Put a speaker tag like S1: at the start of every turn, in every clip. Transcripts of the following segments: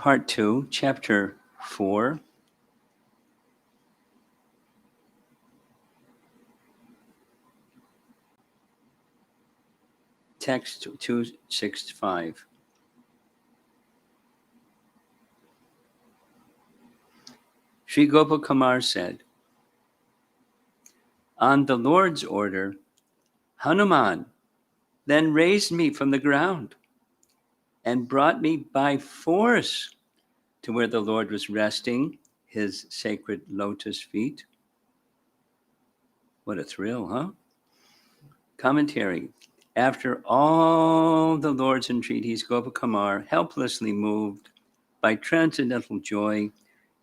S1: Part 2, Chapter 4. Text 265. Sri Gopakumar said, on the Lord's order, Hanuman then raised me from the ground and brought me by force to where the Lord was resting his sacred lotus feet. What a thrill, huh? Commentary. After all the Lord's entreaties, Gopakumar, helplessly moved by transcendental joy,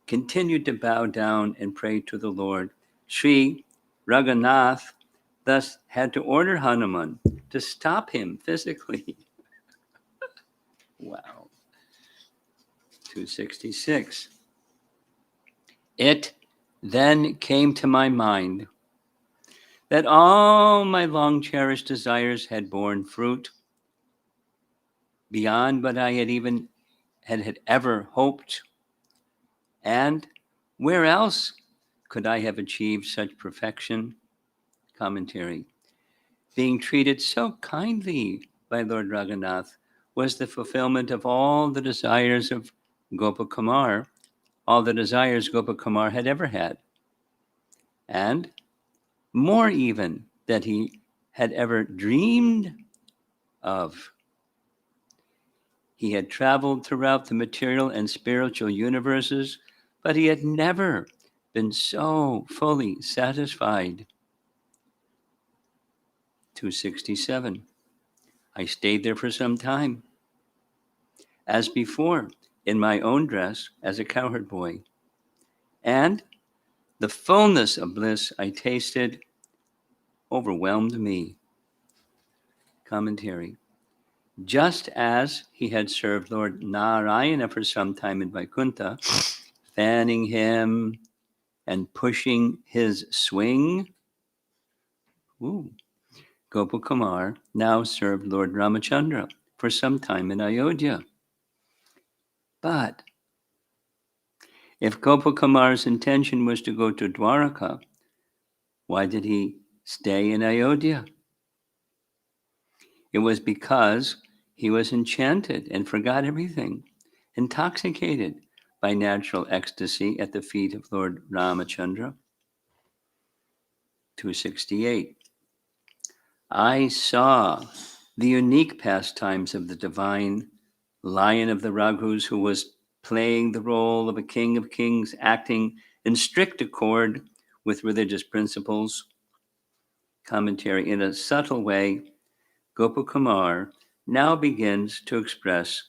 S1: continued to bow down and pray to the Lord. Sri Raghunath thus had to order Hanuman to stop him physically. Wow. 266. It then came to my mind that all my long cherished desires had borne fruit beyond what I had ever hoped. And where else could I have achieved such perfection? Commentary. Being treated so kindly by Lord Raghunath was the fulfillment of all the desires of Gopakumar, all the desires Gopakumar had ever had, and more even that he had ever dreamed of. He had traveled throughout the material and spiritual universes, but he had never been so fully satisfied. 267. I stayed there for some time, as before, in my own dress as a cowherd boy, and the fullness of bliss I tasted overwhelmed me. Commentary. Just as he had served Lord Narayana for some time in Vaikuntha, fanning him and pushing his swing, Gopakumar now served Lord Ramachandra for some time in Ayodhya. But if Gopakumar's intention was to go to Dwaraka, why did he stay in Ayodhya? It was because he was enchanted and forgot everything, intoxicated by natural ecstasy at the feet of Lord Ramachandra. 268. I saw the unique pastimes of the divine Lion of the Raghus, who was playing the role of a king of kings, acting in strict accord with religious principles. Commentary. In a subtle way, Gopakumar now begins to express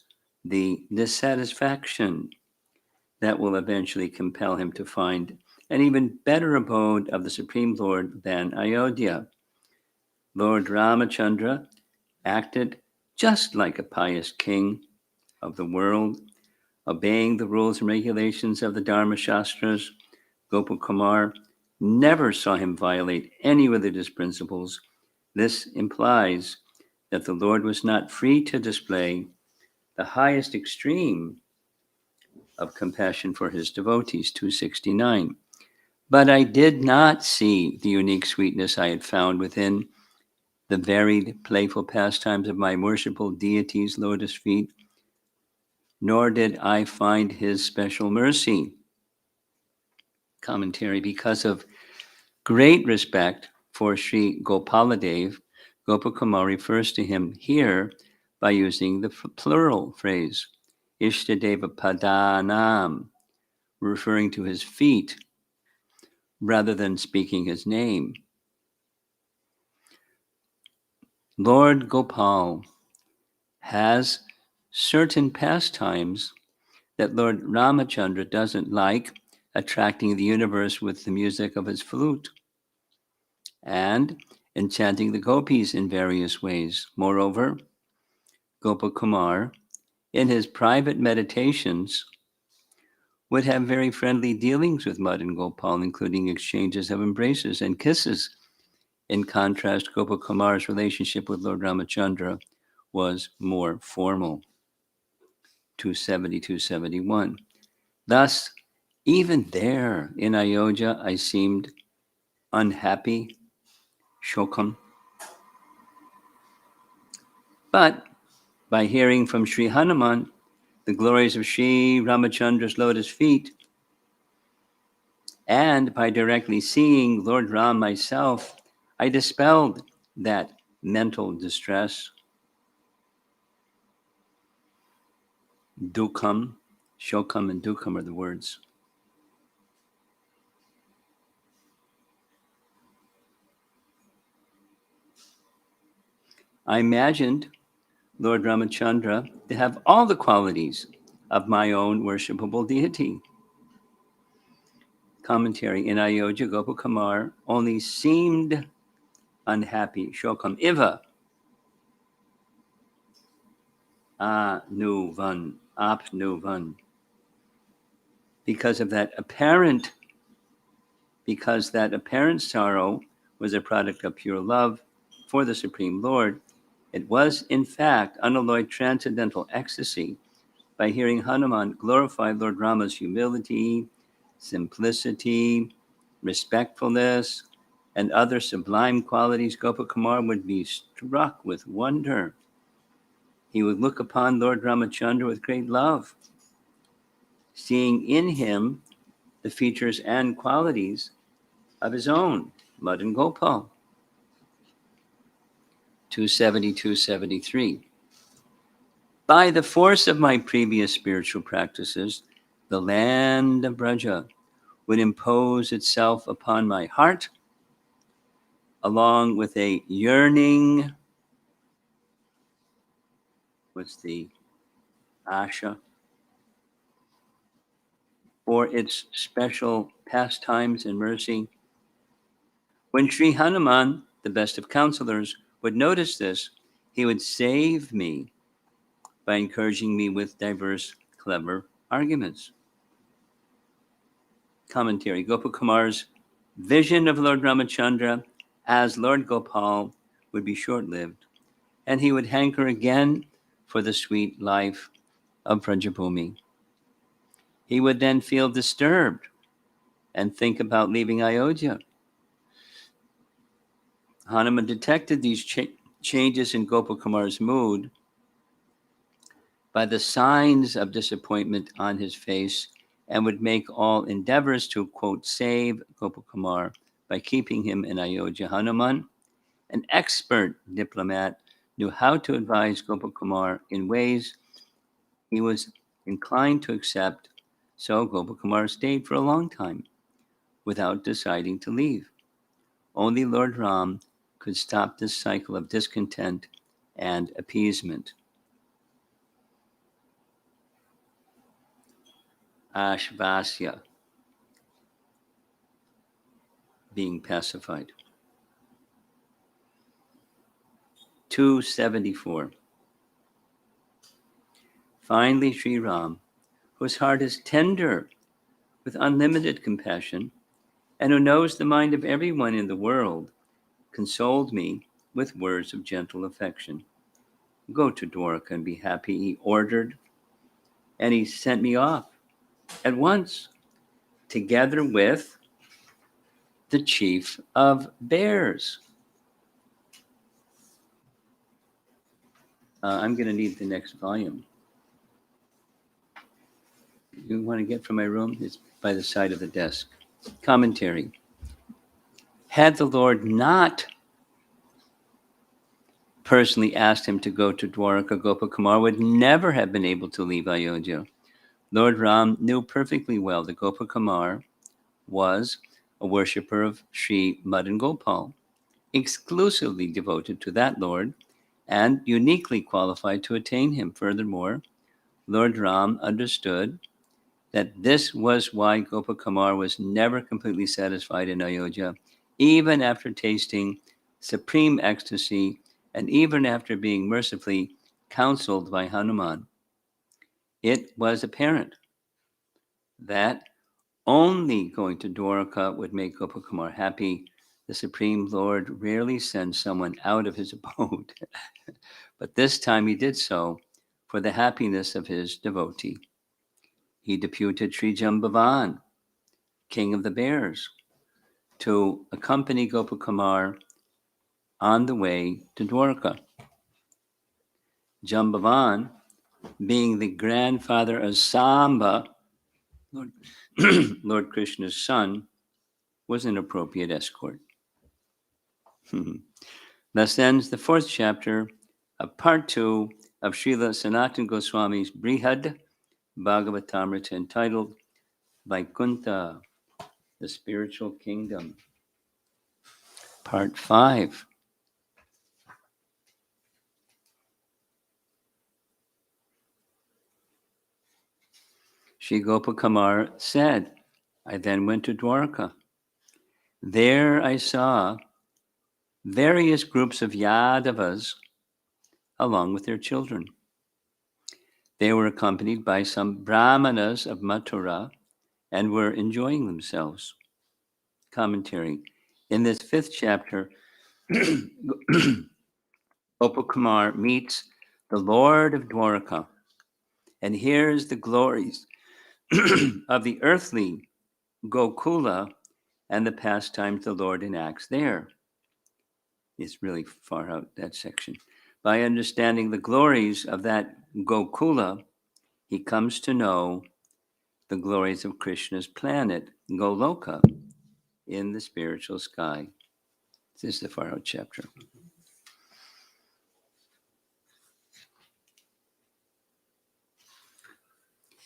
S1: the dissatisfaction that will eventually compel him to find an even better abode of the Supreme Lord than Ayodhya. Lord Ramachandra acted just like a pious king of the world, obeying the rules and regulations of the Dharma Shastras. Gopakumar never saw him violate any religious principles. This implies that the Lord was not free to display the highest extreme of compassion for his devotees. 269. But I did not see the unique sweetness I had found within the varied, playful pastimes of my worshipful deity's lotus feet, nor did I find his special mercy. Commentary. Because of great respect for Sri Gopaladev, Gopakumar refers to him here by using the plural phrase, Ishtadeva Padanam, referring to his feet, rather than speaking his name. Lord Gopal has certain pastimes that Lord Ramachandra doesn't like, attracting the universe with the music of his flute and enchanting the gopis in various ways. Moreover, Gopakumar, in his private meditations, would have very friendly dealings with Madan Gopal, including exchanges of embraces and kisses. In contrast, Gopakumar's relationship with Lord Ramachandra was more formal. 270, 271. Thus, even there in Ayodhya, I seemed unhappy, shokam. But by hearing from Sri Hanuman the glories of Sri Ramachandra's lotus feet, and by directly seeing Lord Ram myself, I dispelled that mental distress. Dukkam, shokam, and dukkam are the words. I imagined Lord Ramachandra to have all the qualities of my own worshipable deity. Commentary: in Ayodhya, Gopakumar only seemed unhappy. Shokam iva apnuvan, because that apparent sorrow was a product of pure love for the Supreme Lord. It was, in fact, unalloyed transcendental ecstasy. By hearing Hanuman glorify Lord Rama's humility, simplicity, respectfulness, and other sublime qualities, Gopakumar would be struck with wonder. He would look upon Lord Ramachandra with great love, seeing in him the features and qualities of his own, Madan Gopal. 270, 273. By the force of my previous spiritual practices, the land of Braja would impose itself upon my heart, along with a yearning. What's the asha? For its special pastimes and mercy. When Sri Hanuman, the best of counselors, would notice this, he would save me by encouraging me with diverse clever arguments. Commentary: Gopakumar's vision of Lord Ramachandra as Lord Gopal would be short-lived, and he would hanker again for the sweet life of Brajabhumi. He would then feel disturbed and think about leaving Ayodhya. Hanuman detected these changes in Gopakumar's mood by the signs of disappointment on his face, and would make all endeavors to, quote, save Gopakumar by keeping him in Ayodhya. Hanuman, an expert diplomat, knew how to advise Gopakumar in ways he was inclined to accept, so Gopakumar stayed for a long time without deciding to leave. Only Lord Ram could stop this cycle of discontent and appeasement. Ashvasya, being pacified. 274. Finally, Sri Ram, whose heart is tender with unlimited compassion, and who knows the mind of everyone in the world, consoled me with words of gentle affection. Go to Dwarka and be happy, he ordered, and he sent me off at once, together with the chief of bears. I'm going to need the next volume. You want to get from my room? It's by the side of the desk. Commentary. Had the Lord not personally asked him to go to Dwarka, Gopakumar would never have been able to leave Ayodhya. Lord Ram knew perfectly well that Gopakumar was a worshipper of Sri Madan Gopal, exclusively devoted to that Lord and uniquely qualified to attain him. Furthermore, Lord Ram understood that this was why Gopakumar was never completely satisfied in Ayodhya, even after tasting supreme ecstasy and even after being mercifully counseled by Hanuman. It was apparent that only going to Dwarka would make Gopakumar happy. The Supreme Lord rarely sends someone out of his abode, but this time he did so for the happiness of his devotee. He deputed Sri Jambavan, king of the bears, to accompany Gopakumar on the way to Dwarka. Jambavan, being the grandfather of Samba, Lord, Lord Krishna's son, was an appropriate escort. Thus ends the fourth chapter of part 2 of Srila Sanatana Goswami's Brhad Bhagavatamrita, entitled Vaikuntha, the Spiritual Kingdom. Part 5. Sri Gopakumar said, I then went to Dwarka. There I saw various groups of Yadavas along with their children. They were accompanied by some Brahmanas of Mathura and were enjoying themselves. Commentary. In this fifth chapter, Gopakumar meets the Lord of Dwarka and hears the glories of the earthly Gokula and the pastimes the Lord enacts there. It's really far out, that section. By understanding the glories of that Gokula, he comes to know the glories of Krishna's planet, Goloka, in the spiritual sky. This is the far out chapter.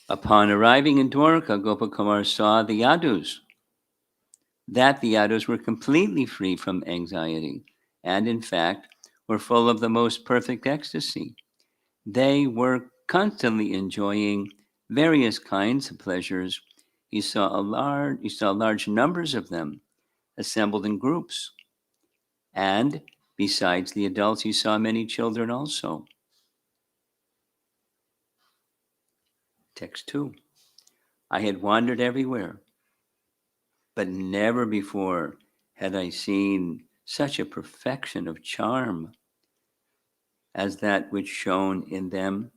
S1: Upon arriving in Dwarka, Gopakumar saw the Yadus. That the Yadus were completely free from anxiety and, in fact, were full of the most perfect ecstasy. They were constantly enjoying various kinds of pleasures. He saw large numbers of them assembled in groups. And besides the adults, he saw many children also. Text 2. I had wandered everywhere, but never before had I seen such a perfection of charm as that which shone in them.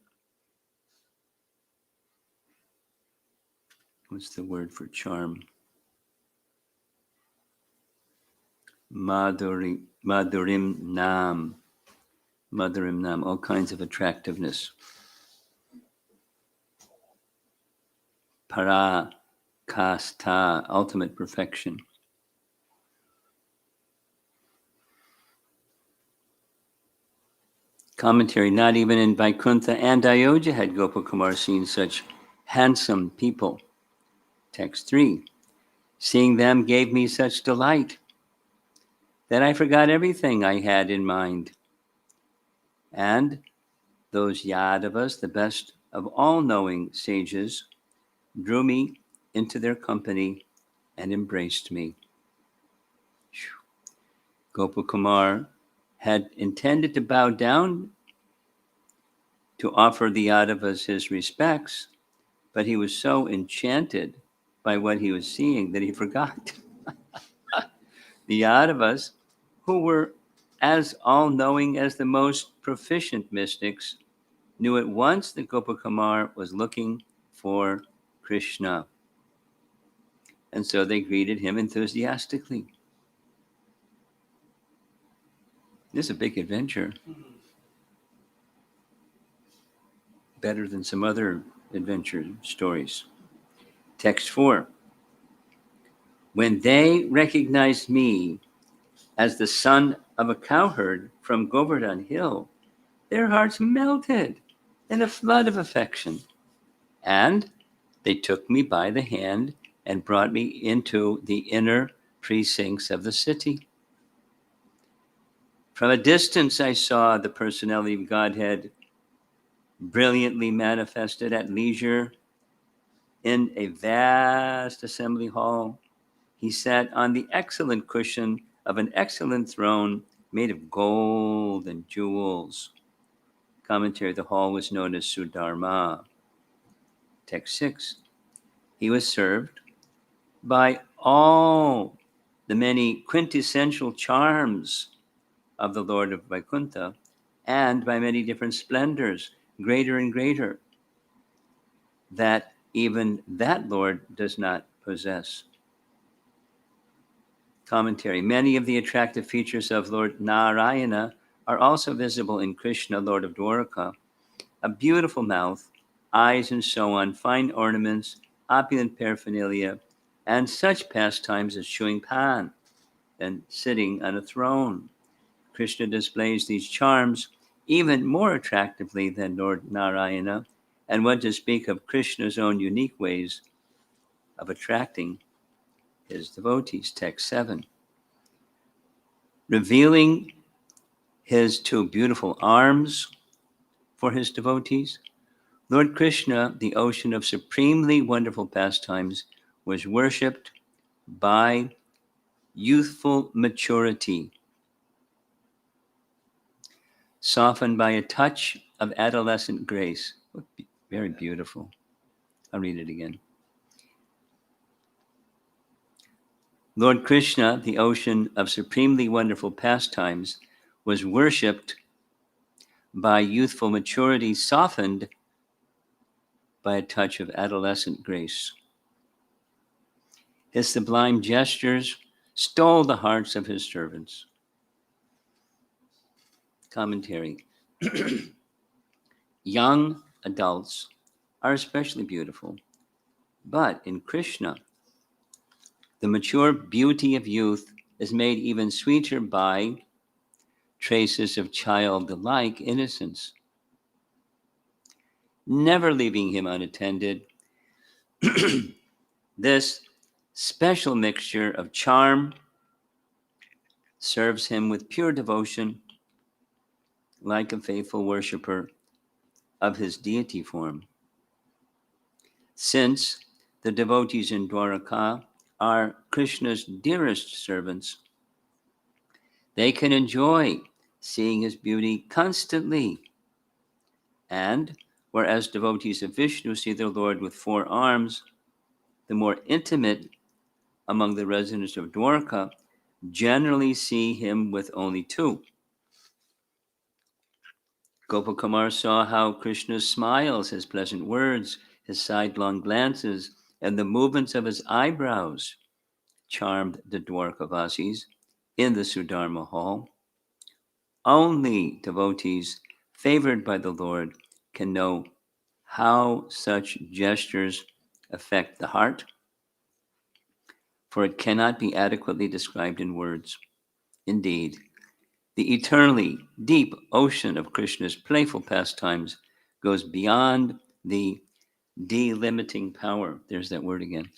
S1: What's the word for charm? Madurim nam, all kinds of attractiveness. Para kasta, ultimate perfection. Commentary, not even in Vaikuntha and Ayodhya had Gopakumar seen such handsome people. Text 3. Seeing them gave me such delight that I forgot everything I had in mind. And those Yadavas, the best of all knowing sages, drew me into their company and embraced me. Gopakumar had intended to bow down to offer the Yadavas his respects, but he was so enchanted by what he was seeing that he forgot. The Yadavas, who were as all-knowing as the most proficient mystics, knew at once that Gopakumar was looking for Krishna. And so they greeted him enthusiastically. This is a big adventure. Better than some other adventure stories. Text 4. When they recognized me as the son of a cowherd from Govardhan Hill, their hearts melted in a flood of affection. And they took me by the hand and brought me into the inner precincts of the city. From a distance, I saw the personality of Godhead brilliantly manifested at leisure in a vast assembly hall. He sat on the excellent cushion of an excellent throne made of gold and jewels. Commentary, the hall was known as Sudharma. Text 6. He was served by all the many quintessential charms of the Lord of Vaikuntha and by many different splendors, greater and greater, that even that Lord does not possess. Commentary. Many of the attractive features of Lord Narayana are also visible in Krishna, Lord of Dwarka. A beautiful mouth, eyes, and so on, fine ornaments, opulent paraphernalia, and such pastimes as chewing pan and sitting on a throne. Krishna displays these charms even more attractively than Lord Narayana, and what to speak of Krishna's own unique ways of attracting his devotees. Text 7. Revealing his two beautiful arms for his devotees, Lord Krishna, the ocean of supremely wonderful pastimes, was worshipped by youthful maturity, softened by a touch of adolescent grace. Very beautiful. I'll read it again. Lord Krishna, the ocean of supremely wonderful pastimes, was worshipped by youthful maturity, softened by a touch of adolescent grace. His sublime gestures stole the hearts of his servants. Commentary. Young adults are especially beautiful, but in Krishna, the mature beauty of youth is made even sweeter by traces of childlike innocence. Never leaving him unattended, this special mixture of charm serves him with pure devotion, like a faithful worshiper of his deity form. Since the devotees in Dwaraka are Krishna's dearest servants, they can enjoy seeing his beauty constantly. And whereas devotees of Vishnu see their Lord with four arms, the more intimate among the residents of Dwarka generally see him with only two. Gopakumar saw how Krishna's smiles, his pleasant words, his sidelong glances, and the movements of his eyebrows charmed the Dwarkavasis in the Sudharma hall. Only devotees favored by the Lord can know how such gestures affect the heart, for it cannot be adequately described in words. Indeed, the eternally deep ocean of Krishna's playful pastimes goes beyond the delimiting power. There's that word again.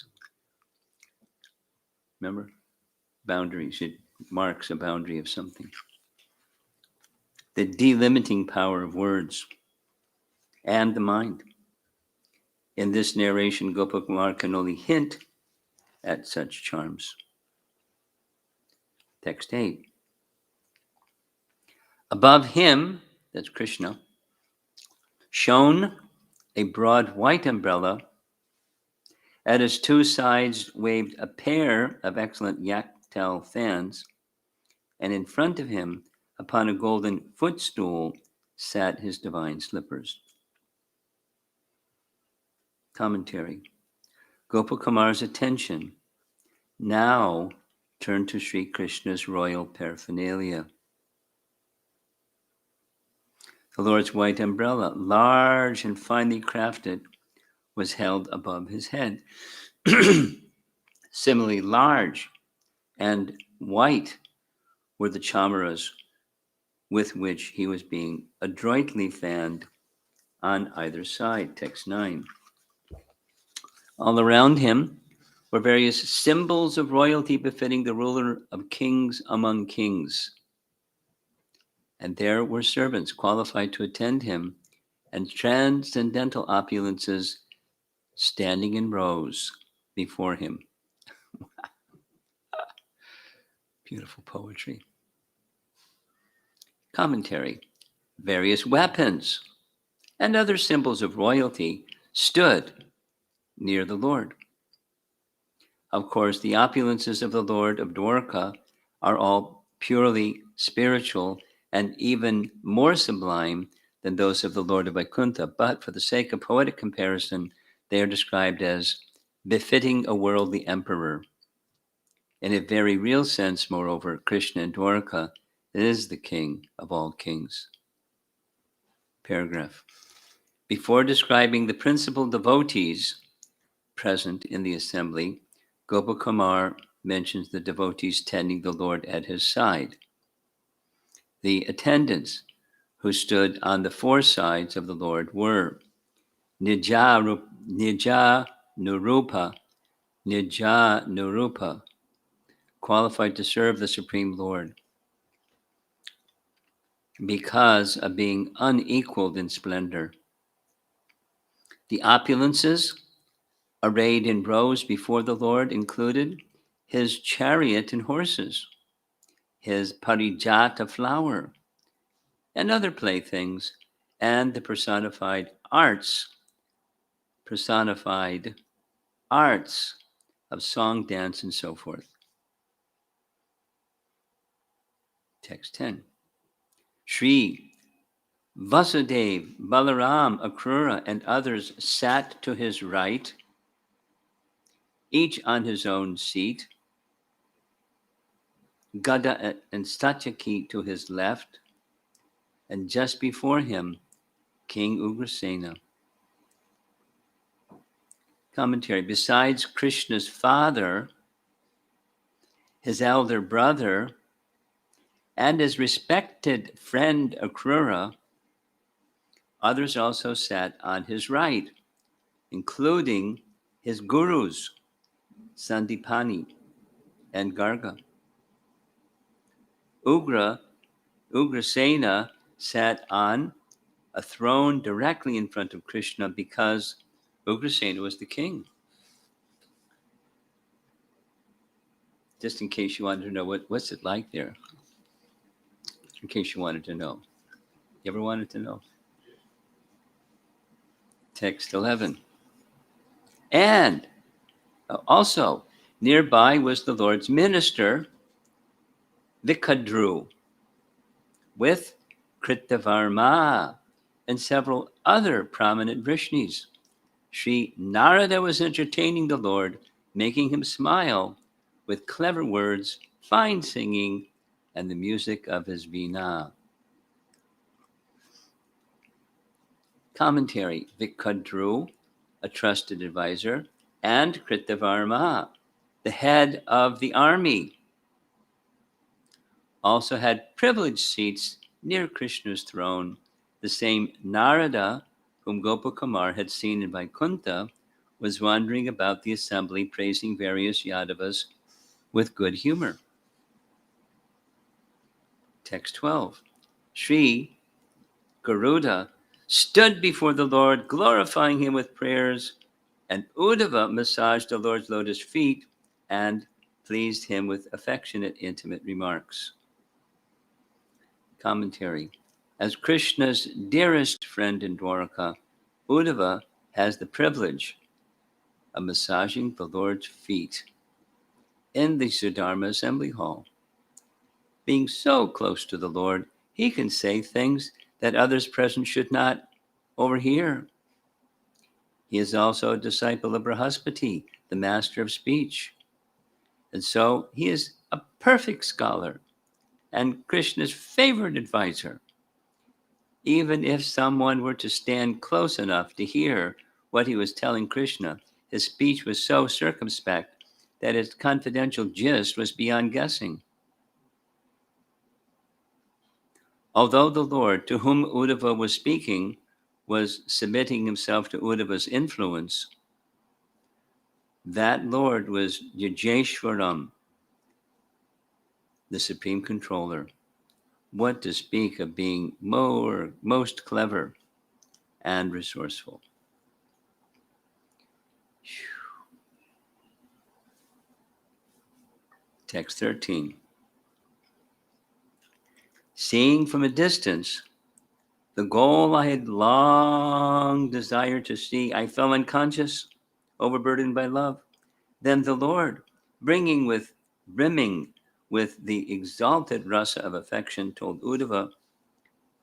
S1: Remember? Boundaries. It marks a boundary of something. The delimiting power of words and the mind. In this narration, Gopakumar can only hint at such charms. Text 8. Above him, that's Krishna, shone a broad white umbrella. At its two sides waved a pair of excellent yak-tail fans, and in front of him, upon a golden footstool, sat his divine slippers. Commentary. Gopakumar's attention now turned to Sri Krishna's royal paraphernalia. The Lord's white umbrella, large and finely crafted, was held above his head. Similarly large and white were the chamaras with which he was being adroitly fanned on either side. Text 9. All around him were various symbols of royalty befitting the ruler of kings among kings. And there were servants qualified to attend him, and transcendental opulences standing in rows before him. Beautiful poetry. Commentary. Various weapons and other symbols of royalty stood near the Lord. Of course, the opulences of the Lord of Dwarka are all purely spiritual and even more sublime than those of the Lord of Vaikuntha, but for the sake of poetic comparison, they are described as befitting a worldly emperor. In a very real sense, moreover, Krishna in Dwarka is the king of all kings. Paragraph. Before describing the principal devotees present in the assembly, Gopakumar mentions the devotees tending the Lord at his side. The attendants who stood on the four sides of the Lord were Nija Nurupa, qualified to serve the Supreme Lord because of being unequaled in splendor. The opulences arrayed in rows before the Lord included his chariot and horses, his parijata flower, and other playthings, and the personified arts of song, dance, and so forth. Text 10. Shri Vasudev, Balaram, Akrura, and others sat to his right, each on his own seat, Gada and Satyaki to his left, and just before him, King Ugrasena. Commentary. Besides Krishna's father, his elder brother, and his respected friend Akrura, others also sat on his right, including his gurus, Sandipani and Garga. Ugrasena sat on a throne directly in front of Krishna because Ugrasena was the king. Just in case you wanted to know what's it like there. In case you wanted to know. You ever wanted to know? Text 11. And also, nearby was the Lord's minister, Vikadru, with Kritavarma and several other prominent Vrishnis. Sri Narada was entertaining the Lord, making him smile with clever words, fine singing, and the music of his veena. Commentary. Vikadru, a trusted advisor, and Kritavarma, the head of the army, also had privileged seats near Krishna's throne. The same Narada, whom Gopakumar had seen in Vaikuntha, was wandering about the assembly praising various Yadavas with good humor. Text 12. Sri Garuda stood before the Lord, glorifying him with prayers, and Uddhava massaged the Lord's lotus feet and pleased him with affectionate, intimate remarks. Commentary. As Krishna's dearest friend in Dwaraka, Uddhava has the privilege of massaging the Lord's feet in the Sudharma Assembly Hall. Being so close to the Lord, he can say things that others present should not overhear. He is also a disciple of Brihaspati, the master of speech. And so he is a perfect scholar and Krishna's favorite advisor. Even if someone were to stand close enough to hear what he was telling Krishna, his speech was so circumspect that its confidential gist was beyond guessing. Although the Lord, to whom Uddhava was speaking, was submitting himself to Uddhava's influence, that Lord was Yajeshwaram, the supreme controller. What to speak of being most clever and resourceful. Text 13. Seeing from a distance the goal I had long desired to see, I fell unconscious, overburdened by love. Then the Lord, brimming with the exalted rasa of affection, told Uddhava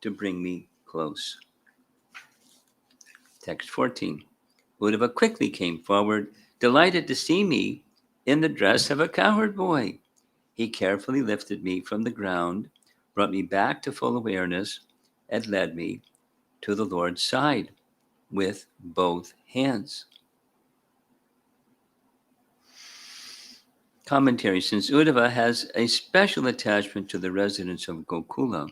S1: to bring me close. Text 14. Uddhava quickly came forward, delighted to see me in the dress of a cowherd boy. He carefully lifted me from the ground, brought me back to full awareness, and led me to the Lord's side with both hands. Commentary. Since Uddhava has a special attachment to the residents of Gokula,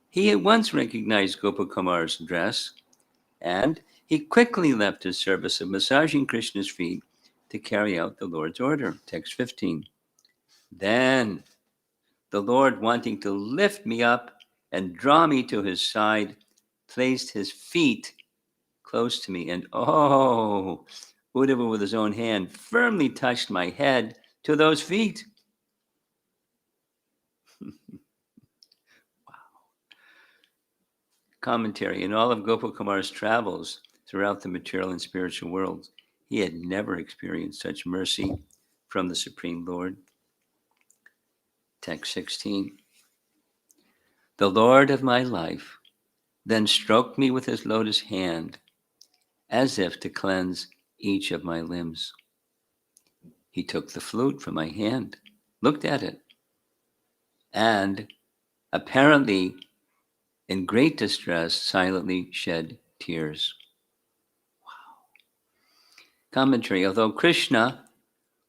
S1: he at once recognized Gopakumar's dress, and he quickly left his service of massaging Krishna's feet to carry out the Lord's order. Text 15. Then the Lord, wanting to lift me up and draw me to his side, placed his feet close to me, and Uddhava with his own hand firmly touched my head to those feet. Commentary. In all of Gopakumar's travels throughout the material and spiritual worlds, he had never experienced such mercy from the Supreme Lord. Text 16. The Lord of my life then stroked me with his lotus hand as if to cleanse each of my limbs. He took the flute from my hand, looked at it, and apparently in great distress, silently shed tears. Commentary. Although Krishna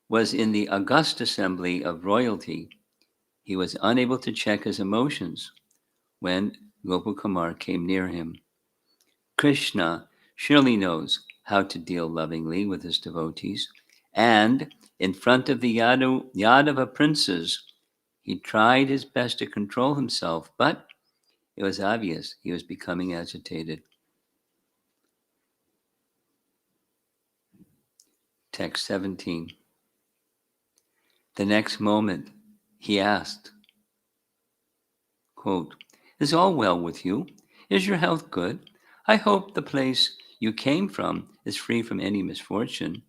S1: was in the august assembly of royalty, he was unable to check his emotions when Gopakumar came near him. Krishna surely knows how to deal lovingly with his devotees, and in front of the Yadava princes, he tried his best to control himself, but it was obvious he was becoming agitated. Text 17. The next moment, he asked, quote, "Is all well with you? Is your health good? I hope the place you came from is free from any misfortune."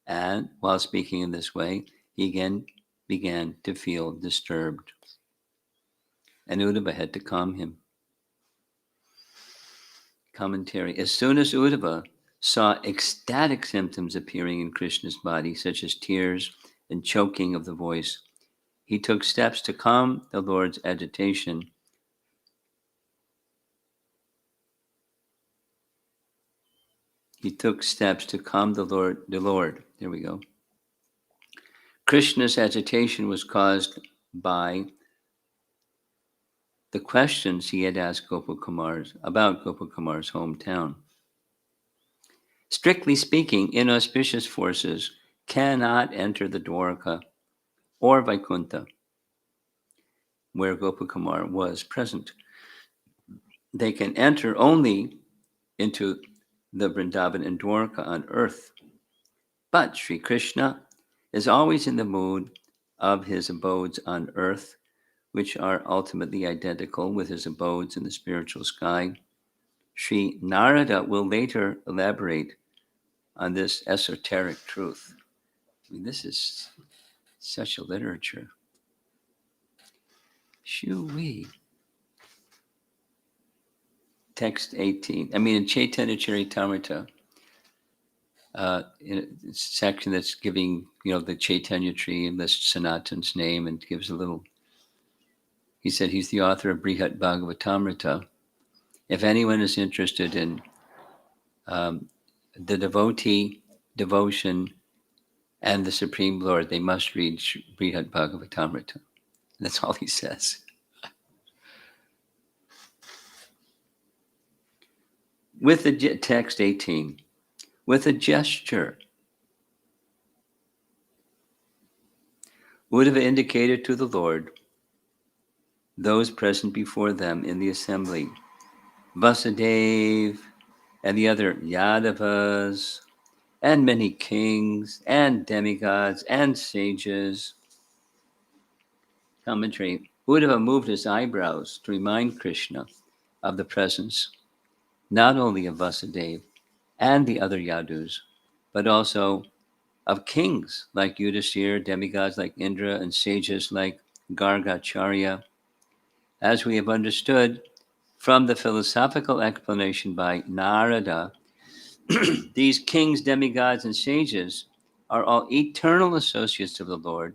S1: And while speaking in this way, he again began to feel disturbed. And Uddhava had to calm him. Commentary. As soon as Uddhava saw ecstatic symptoms appearing in Krishna's body, such as tears and choking of the voice, he took steps to calm the Lord's agitation. He took steps to calm the Lord. There we go. Krishna's agitation was caused by the questions he had asked about Gopakumar's hometown. Strictly speaking, inauspicious forces cannot enter the Dwarka or Vaikuntha, where Gopakumar was present. They can enter only into the Vrindavan and Dwarka on earth. But Sri Krishna is always in the mood of his abodes on earth, which are ultimately identical with his abodes in the spiritual sky. Sri Narada will later elaborate on this esoteric truth. I mean, this is such a literature. Shoo-wee. Text 18. In Chaitanya Charitamrita, in a section that's giving, the Chaitanya tree and lists Sanatan's name and gives a little. He said he's the author of Brhad Bhagavatamrita. If anyone is interested in the devotee, devotion, and the Supreme Lord, they must read Brhad Bhagavatamrita. That's all he says. With the text 18, with a gesture, Uddhava indicated to the Lord those present before them in the assembly, Vasudeva and the other Yadavas, and many kings and demigods and sages. Commentary. Uddhava moved his eyebrows to remind Krishna of the presence not only of Vasudeva and the other Yadus, but also of kings like Yudhisthira, demigods like Indra, and sages like Gargacharya. As we have understood, From the philosophical explanation by Narada, these kings, demigods, and sages are all eternal associates of the Lord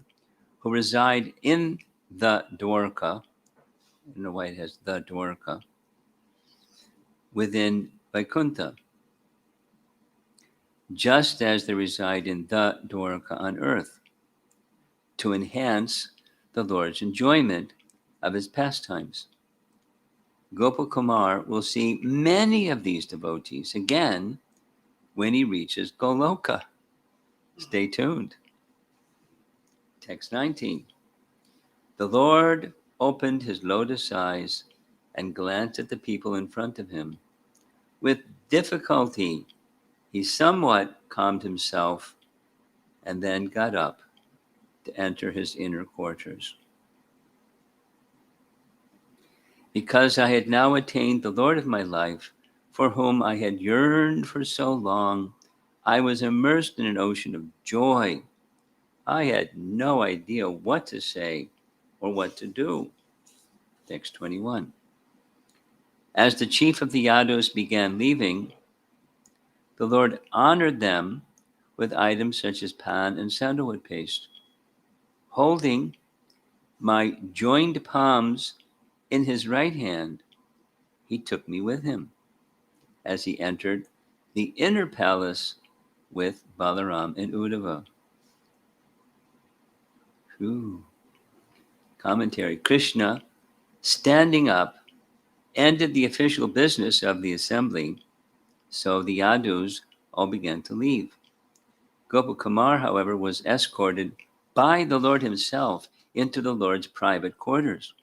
S1: who reside in the Dwarka. I don't know why it has the Dwarka, within Vaikuntha, just as they reside in the Dwarka on earth, to enhance the Lord's enjoyment of his pastimes. Gopakumar will see many of these devotees again when he reaches Goloka. Stay tuned. Text 19. The Lord opened his lotus eyes and glanced at the people in front of him. With difficulty, he somewhat calmed himself and then got up to enter his inner quarters. Because I had now attained the Lord of my life, for whom I had yearned for so long, I was immersed in an ocean of joy. I had no idea what to say or what to do. Text 21. As the chief of the Yadus began leaving, the Lord honored them with items such as pan and sandalwood paste. Holding my joined palms in his right hand, he took me with him as he entered the inner palace with Balaram and Uddhava. Ooh. Commentary. Krishna, standing up, ended the official business of the assembly, so the Yadus all began to leave. Gopakumar, however, was escorted by the Lord himself into the Lord's private quarters.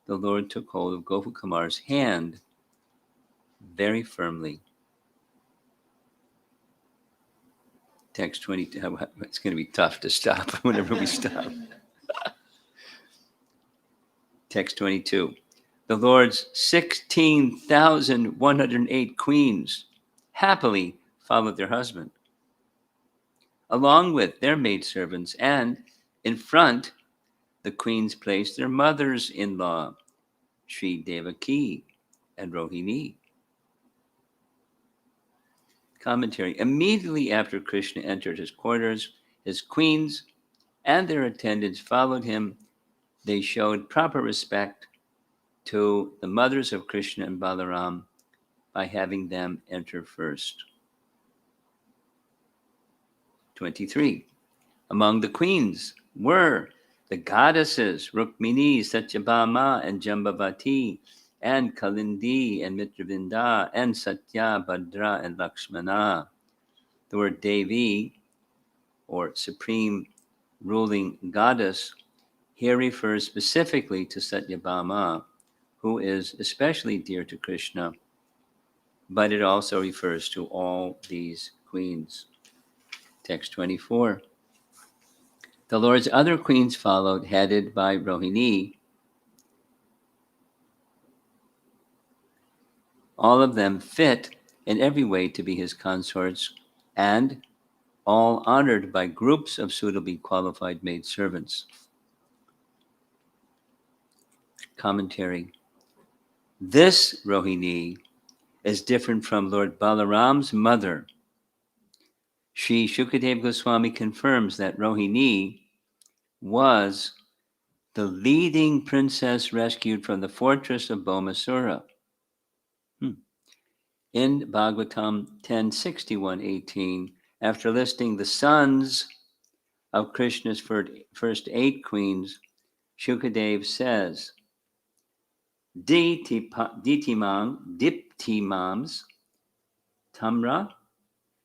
S1: The Lord took hold of Gopakumar's hand very firmly. Text 22. It's going to be tough to stop whenever we stop. Text 22. The Lord's 16,108 queens happily followed their husband, along with their maidservants, and in front, the queens placed their mothers-in-law, Sri Devaki and Rohini. Commentary. Immediately after Krishna entered his quarters, his queens and their attendants followed him. They showed proper respect to the mothers of Krishna and Balaram by having them enter first. 23. Among the queens were the goddesses Rukmini, Satyabhama, and Jambavati, and Kalindi, and Mitravinda, and Satya, Bhadra, and Lakshmana. The word Devi, or Supreme Ruling Goddess, here refers specifically to Satyabhama, who is especially dear to Krishna, but it also refers to all these queens. Text 24. The Lord's other queens followed, headed by Rohini, all of them fit in every way to be his consorts, and all honored by groups of suitably qualified maidservants. Commentary. This Rohini is different from Lord Balaram's mother. Sri Shukadev Goswami confirms that Rohini was the leading princess rescued from the fortress of Bhaumasura. In Bhagavatam 10:61-18, after listing the sons of Krishna's first 8 queens, Shukadev says, Diptimams, Tamra,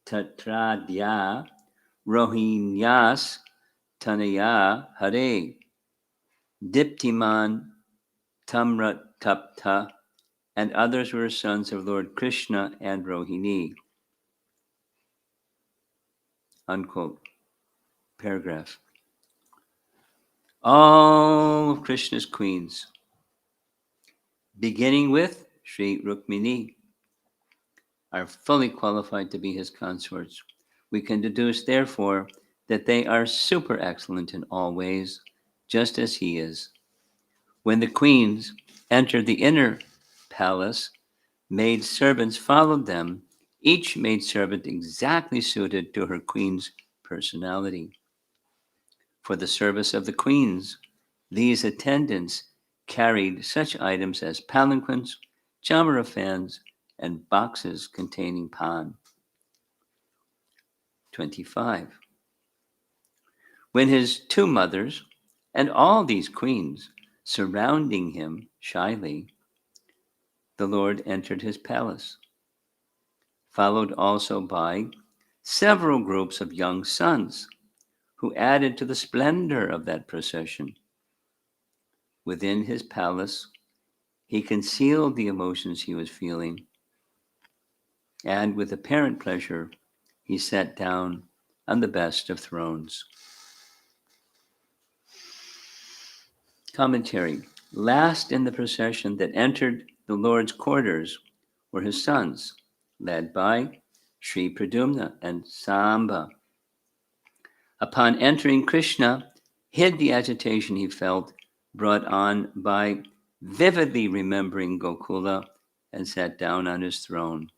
S1: Tatradya, Rohinyas, Tanaya, Hare, Diptiman, Tamra Tapta, and others were sons of Lord Krishna and Rohini. Unquote. Paragraph. All of Krishna's queens, beginning with Sri Rukmini, are fully qualified to be his consorts. We can deduce, therefore, that they are super excellent in all ways, just as he is. When the queens entered the inner palace, maid servants followed them, each maid servant exactly suited to her queen's personality. For the service of the queens, these attendants carried such items as palanquins, chamara fans, and boxes containing pan. 25. When his two mothers and all these queens surrounding him shyly, the Lord entered his palace, followed also by several groups of young sons who added to the splendor of that procession. Within his palace, he concealed the emotions he was feeling, and with apparent pleasure, he sat down on the best of thrones. Commentary. Last in the procession that entered the Lord's quarters were his sons, led by Sri Pradumna and Samba. Upon entering, Krishna hid the agitation he felt, brought on by vividly remembering Gokula, and sat down on his throne.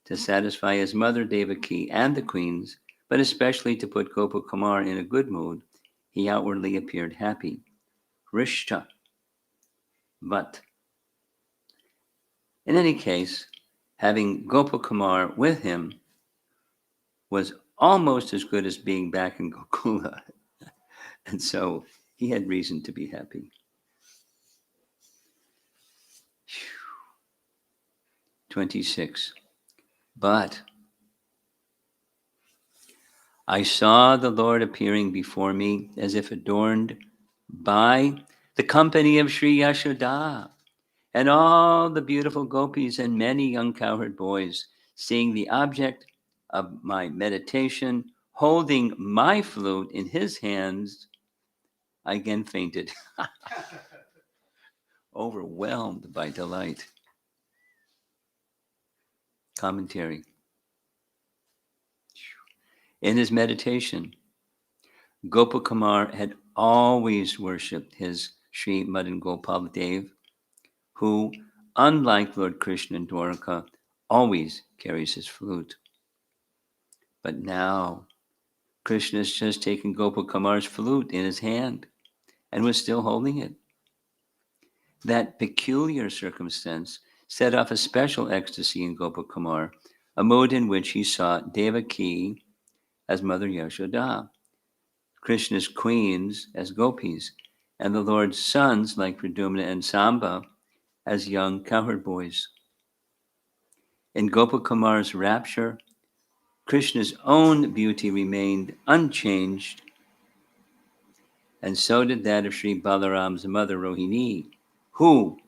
S1: To satisfy his mother Devaki and the queens, but especially to put Gopakumar in a good mood, he outwardly appeared happy. Rishta. But in any case, having Gopakumar with him was almost as good as being back in Gokula, and so he had reason to be happy. 26. But I saw the Lord appearing before me as if adorned by the company of Sri Yashoda and all the beautiful gopis and many young cowherd boys, seeing the object of my meditation, holding my flute in his hands, I again fainted, overwhelmed by delight. Commentary. In his meditation, Gopakumar had always worshipped his Sri Madan Gopal Dev, who, unlike Lord Krishna in Dwaraka, always carries his flute. But now, Krishna has just taken Gopakumar's flute in his hand and was still holding it. That peculiar circumstance set off a special ecstasy in Gopakumar, a mood in which he saw Devaki as Mother Yashoda, Krishna's queens as gopis, and the Lord's sons like Pradumna and Samba as young cowherd boys. In Gopakumar's rapture, Krishna's own beauty remained unchanged, and so did that of Sri Balaram's mother Rohini, who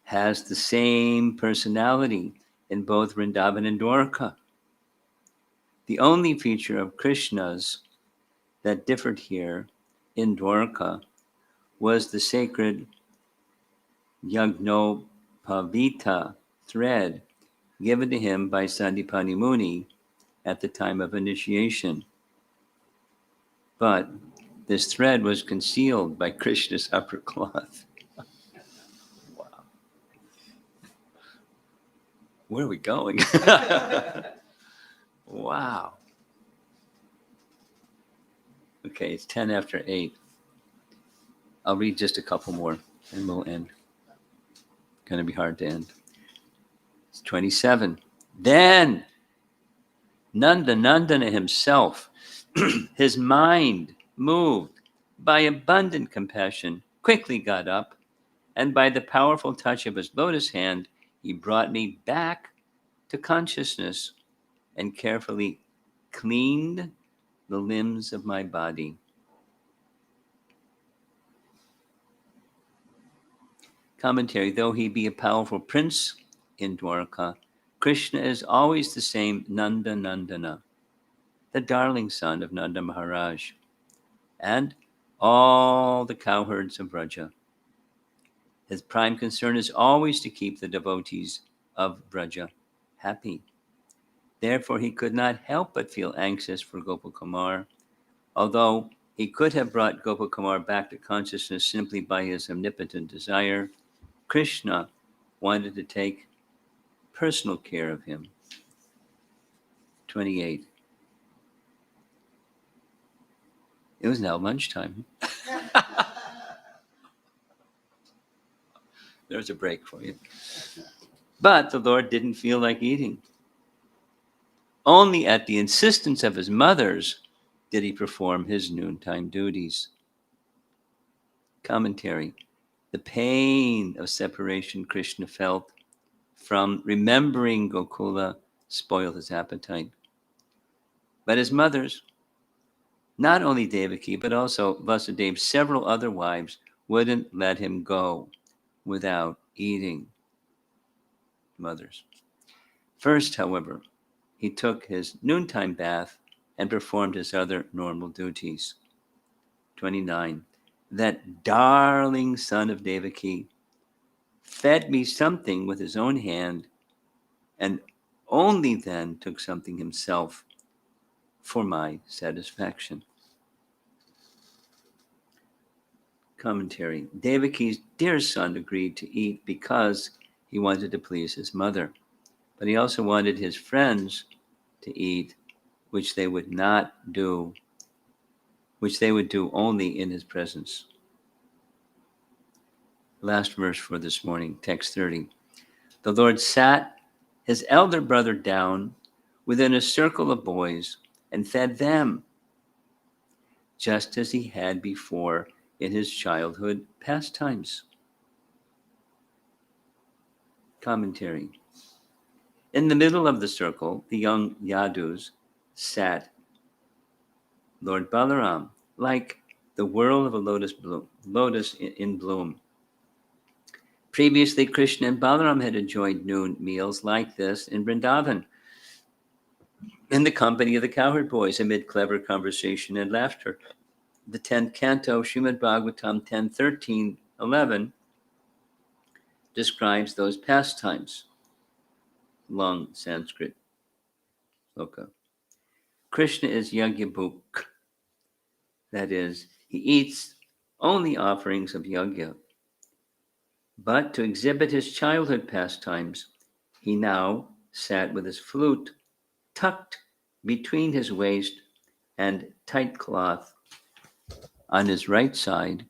S1: has the same personality in both Vrindavan and Dwarka. The only feature of Krishna's that differed here in Dwarka was the sacred Yagnopavita thread given to him by Sandipani Muni at the time of initiation. But this thread was concealed by Krishna's upper cloth. Wow. Where are we going? Wow. Okay, it's 10 after 8. I'll read just a couple more and we'll end. Going to be hard to end. It's 27. Then Nandana himself, his mind moved by abundant compassion, quickly got up, and by the powerful touch of his lotus hand, he brought me back to consciousness and carefully cleaned the limbs of my body. Commentary. Though he be a powerful prince in Dwarka, Krishna is always the same Nandana, the darling son of Nanda Maharaj, and all the cowherds of Vraja. His prime concern is always to keep the devotees of Vraja happy. Therefore, he could not help but feel anxious for Gopakumar, although he could have brought Gopakumar back to consciousness simply by his omnipotent desire. Krishna wanted to take personal care of him. 28. It was now lunchtime. There's a break for you. But the Lord didn't feel like eating. Only at the insistence of his mothers did he perform his noontime duties. Commentary. The pain of separation Krishna felt from remembering Gokula spoiled his appetite. But his mothers, not only Devaki, but also Vasudev's several other wives, wouldn't let him go without eating. Mothers. First, however, he took his noontime bath and performed his other normal duties. 29. That darling son of Devaki fed me something with his own hand and only then took something himself for my satisfaction. Commentary. Devaki's dear son agreed to eat because he wanted to please his mother, but he also wanted his friends to eat, which they would do only in his presence. Last verse for this morning, text 30. The Lord sat his elder brother down within a circle of boys and fed them, just as he had before in his childhood pastimes. Commentary. In the middle of the circle, the young Yadus sat Lord Balaram, like the whirl of a lotus in bloom. Previously, Krishna and Balaram had enjoyed noon meals like this in Vrindavan, in the company of the cowherd boys, amid clever conversation and laughter. The 10th canto, Srimad Bhagavatam 10, 13, 11, describes those pastimes. Long Sanskrit sloka. Krishna is Yagyabhuk. That is, he eats only offerings of yagya. But to exhibit his childhood pastimes, he now sat with his flute tucked between his waist and tight cloth on his right side,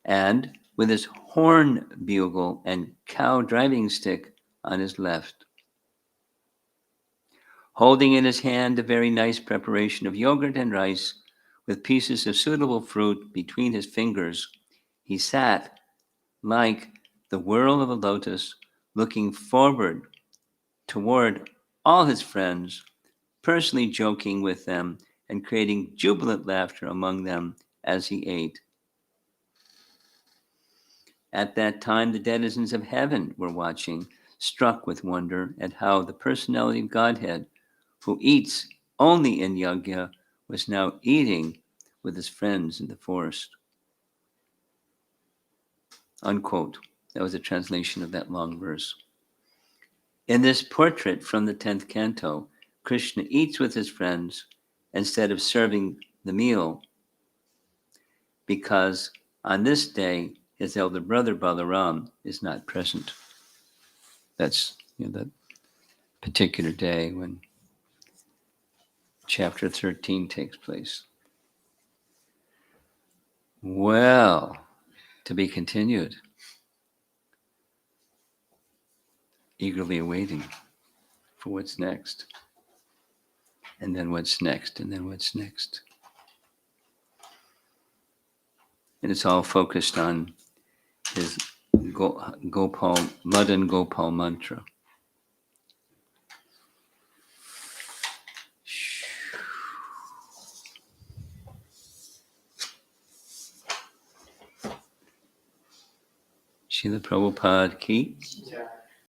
S1: and with his horn bugle and cow driving stick on his left. Holding in his hand a very nice preparation of yogurt and rice with pieces of suitable fruit between his fingers, he sat like the whirl of a lotus, looking forward toward all his friends, personally joking with them and creating jubilant laughter among them as he ate. At that time, the denizens of heaven were watching, struck with wonder at how the personality of Godhead, who eats only in yajna, was now eating with his friends in the forest. Unquote. That was a translation of that long verse. In this portrait from the 10th canto, Krishna eats with his friends instead of serving the meal, because on this day, his elder brother Balaram is not present. That's that particular day when chapter 13 takes place. Well, to be continued. Eagerly awaiting for what's next. And then what's next, and then what's next. And it's all focused on his Gopal, Madan Gopal mantra. Srila Prabhupada ki